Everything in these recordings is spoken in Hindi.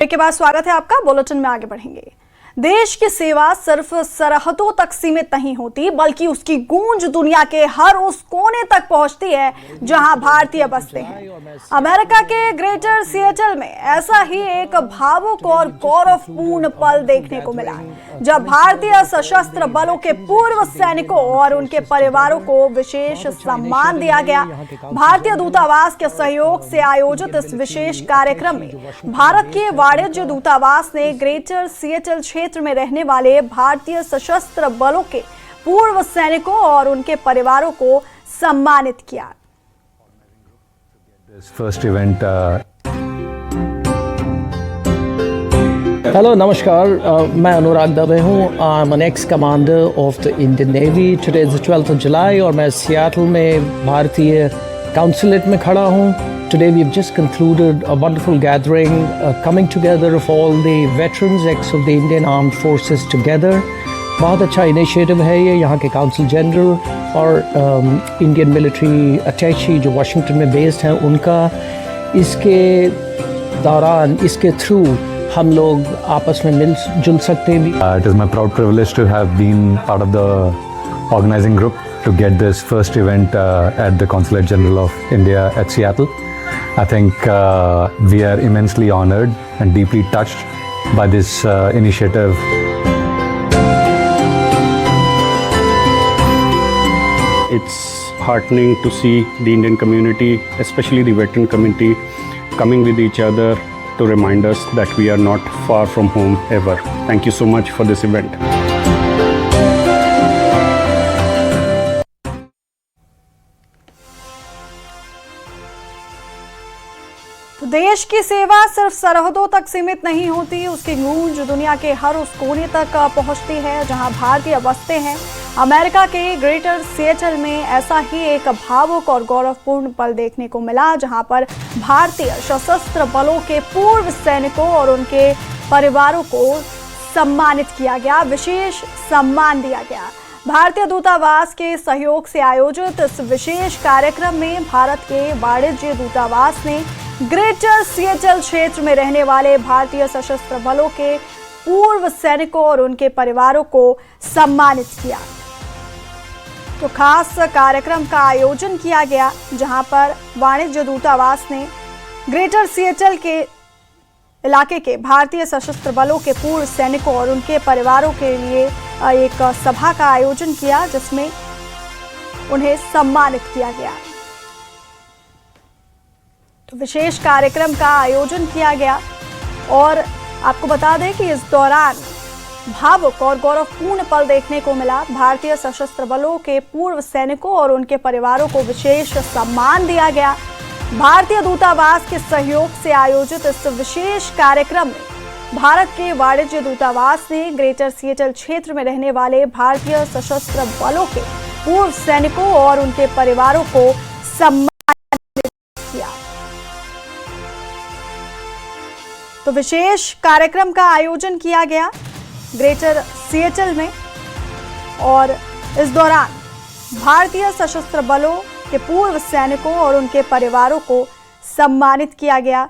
के बाद स्वागत है आपका। बुलेटिन में आगे बढ़ेंगे। देश की सेवा सिर्फ सरहदों तक सीमित नहीं होती, बल्कि उसकी गूंज दुनिया के हर उस कोने तक पहुंचती है जहां भारतीय बसते हैं। अमेरिका के ग्रेटर सिएटल में ऐसा ही एक भावुक और गौरवपूर्ण पल देखने को मिला, जब भारतीय सशस्त्र बलों के पूर्व सैनिकों और उनके परिवारों को विशेष सम्मान दिया गया। भारतीय दूतावास के सहयोग से आयोजित इस विशेष कार्यक्रम में भारत के वाणिज्य दूतावास ने ग्रेटर सिएटल क्षेत्र में रहने वाले भारतीय सशस्त्र बलों के पूर्व सैनिकों और उनके परिवारों को सम्मानित किया। हेलो, नमस्कार। मैं अनुराग दवे हूँ। I am an ex commander of the Indian Navy. Today is the 12th of July और मैं सियाटल में भारतीय काउंसुलेट में खड़ा हूँ। Today we've just concluded a wonderful gathering, coming together of all the veterans ex of the Indian Armed Forces together. बहुत अच्छा इनिशिएटिव है ये। यहाँ के काउंसिल जनरल और इंडियन मिलिट्री अटैची जो वाशिंगटन में बेस्ड हैं उनका, इसके दौरान इसके थ्रू हम लोग आपस में मिल जुल सकते हैं। It is my proud privilege to have been part of the organizing group to get this first event at the Consulate General of India at Seattle. I think we are immensely honored and deeply touched by this initiative. It's heartening to see the Indian community, especially the veteran community, coming with each other to remind us that we are not far from home ever. Thank you so much for this event. तो देश की सेवा सिर्फ सरहदों तक सीमित नहीं होती, उसकी गूंज दुनिया के हर उस कोने तक पहुंचती है जहां भारतीय बसते हैं। अमेरिका के ग्रेटर सिएटल में ऐसा ही एक भावुक और गौरवपूर्ण पल देखने को मिला, जहां पर भारतीय सशस्त्र बलों के पूर्व सैनिकों और उनके परिवारों को सम्मानित किया गया, विशेष सम्मान दिया गया। भारतीय दूतावास के सहयोग से आयोजित इस विशेष कार्यक्रम में भारत के वाणिज्य दूतावास ने ग्रेटर सिएटल क्षेत्र में रहने वाले भारतीय सशस्त्र बलों के पूर्व सैनिकों और उनके परिवारों को सम्मानित किया। तो खास कार्यक्रम का आयोजन किया गया, जहां पर वाणिज्य दूतावास ने ग्रेटर सिएटल के इलाके के भारतीय सशस्त्र बलों के पूर्व सैनिकों और उनके परिवारों के लिए एक सभा का आयोजन किया, जिसमें उन्हें सम्मानित किया गया। तो विशेष कार्यक्रम का आयोजन किया गया और आपको बता दें कि इस दौरान भावुक और गौरवपूर्ण पल देखने को मिला। भारतीय सशस्त्र बलों के पूर्व सैनिकों और उनके परिवारों को विशेष सम्मान दिया गया। भारतीय दूतावास के सहयोग से आयोजित इस विशेष कार्यक्रम में भारत के वाणिज्य दूतावास ने ग्रेटर सिएटल क्षेत्र में रहने वाले भारतीय सशस्त्र बलों के पूर्व सैनिकों और उनके परिवारों को सम्मानित किया। तो विशेष कार्यक्रम का आयोजन किया गया ग्रेटर सिएटल में और इस दौरान भारतीय सशस्त्र बलों के पूर्व सैनिकों और उनके परिवारों को सम्मानित किया गया।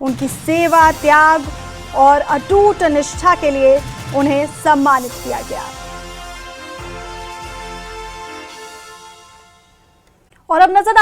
उनकी सेवा, त्याग और अटूट निष्ठा के लिए उन्हें सम्मानित किया गया। और अब नजर